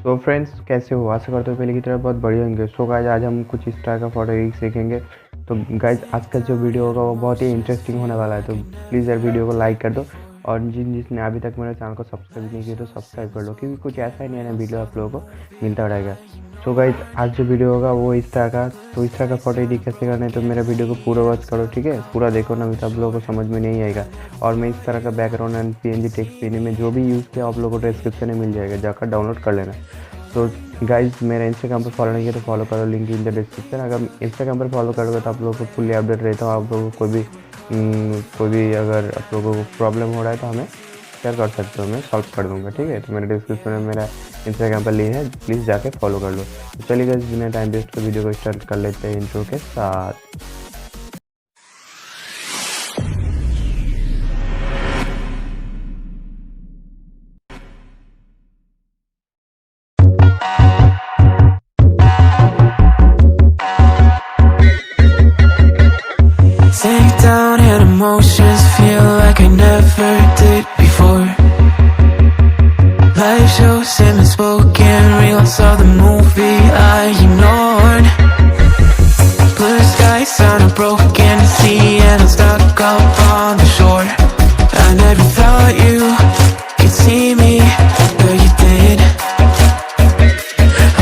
So friends, कैसे हो? आशा करते हो पहले की तरह बहुत बढ़िया होंगे। सो गाइज, आज हम कुछ इस तरह का फोटो एडिट सीखेंगे। तो गाइज, आज का जो वीडियो होगा वो बहुत ही इंटरेस्टिंग होने वाला है। तो प्लीज़ यार वीडियो को लाइक कर दो, और जिसने अभी तक मेरे चैनल को सब्सक्राइब नहीं किया तो सब्सक्राइब कर लो, क्योंकि कुछ ऐसा ही नया वीडियो आप लोगों को मिलता रहेगा। सो गाइज, आज जो वीडियो होगा वो इस तरह का। तो इस तरह का फोटो एडिट कैसे करना है तो मेरा वीडियो को पूरा वॉच करो, ठीक है? पूरा देखो ना, तो आप लोगों को समझ में नहीं आएगा। और मैं इस तरह का बैकग्राउंड एंड PNG टेक्स्ट पीने में जो भी यूज़ किया आप लोगों को डिस्क्रिप्शन में मिल जाएगा, जाकर डाउनलोड कर लेना। तो गाइज, मेरा इंस्टाग्राम पर फॉलो नहीं किया तो फॉलो करो, लिंक इन द डिस्क्रिप्शन। अगर इंस्टाग्राम पर फॉलो करोगे तो आप लोगों को फुल्ली अपडेट रहता हूँ। आप लोगों को कोई भी अगर आप लोगों को प्रॉब्लम हो रहा है तो हमें शेयर कर सकते हो, मैं सॉल्व कर दूंगा, ठीक है? तो मेरे डिस्क्रिप्शन में मेरा इंस्टाग्राम पर लिंक है, प्लीज़ जाके फॉलो कर लो। तो चलिए गाइज, बिना टाइम वेस्ट कर वीडियो को स्टार्ट कर लेते हैं इंट्रो के साथ। Sink down and emotions feel like I never did before. Life shows him spoken, reels of the movie I ignored. Blue skies on a broken sea and I'm stuck up on the shore. I never thought you could see me, but you did.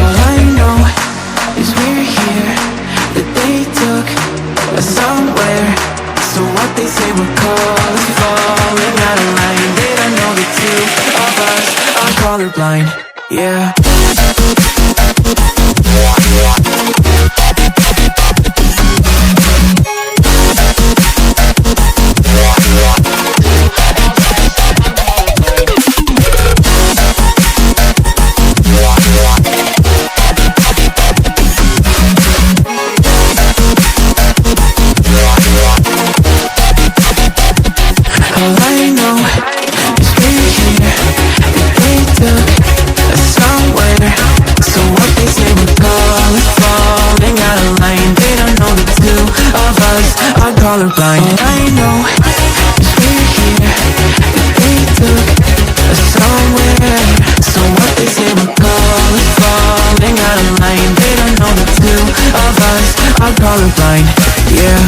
All I know is we're here, that they took us somewhere. So what they say we're called, falling out of line. They don't know the two of us are colorblind, yeah. All I know is we're here, that they took us somewhere. So what they say we're called, falling out of line. They don't know the two of us are colorblind. All I know is we're here, that they took us somewhere. So what they say we're called, falling out of line. They don't know the two of us are colorblind, yeah.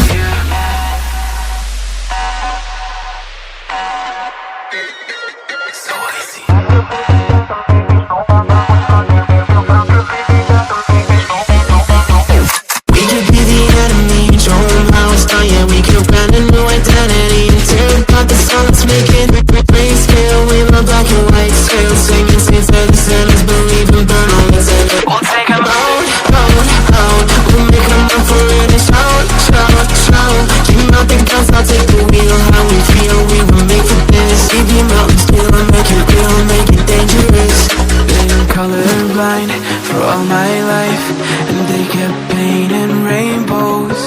Colorblind for all my life, and they kept painting rainbows.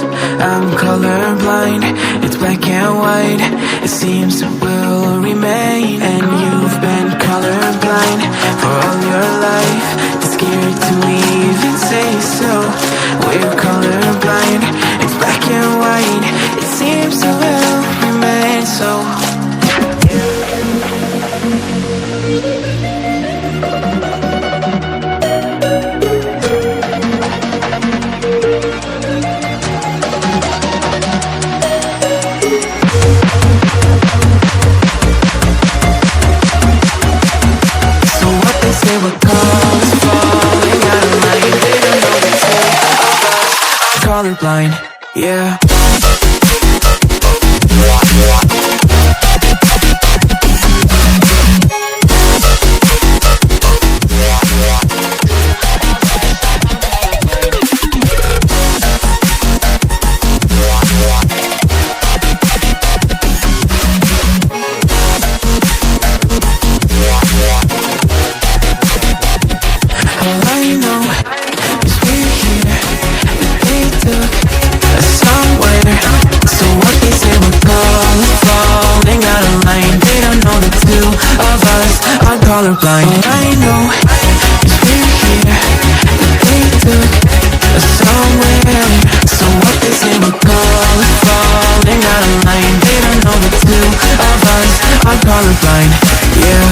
I'm colorblind, it's black and white. It seems it will remain. And you've been colorblind for all your life, too scared to even say so. We're colorblind, it's black and white. It seems it will remain so. Colorblind, yeah. All I know is we're here, that they took us somewhere. So what they say we're called, falling out of line. They don't know the two of us are colorblind. All I know is we're here, that they took us somewhere. So what they say we're called, falling out of line. They don't know the two of us are colorblind, yeah.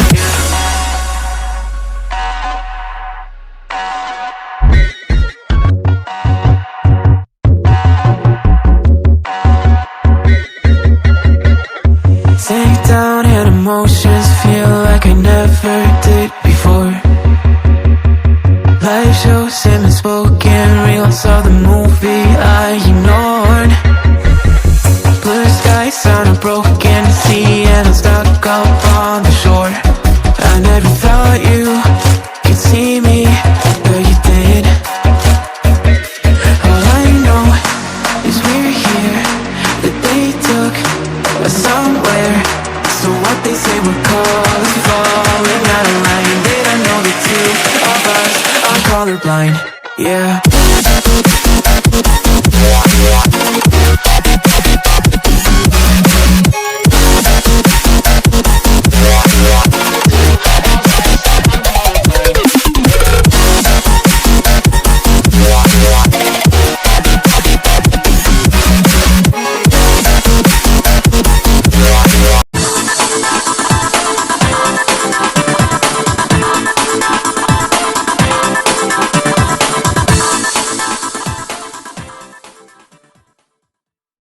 thought you could see me, but you did. All I know is we're here, that they took us somewhere. So what they say we're called, falling out of line. They don't know the two of us are colorblind. Yeah.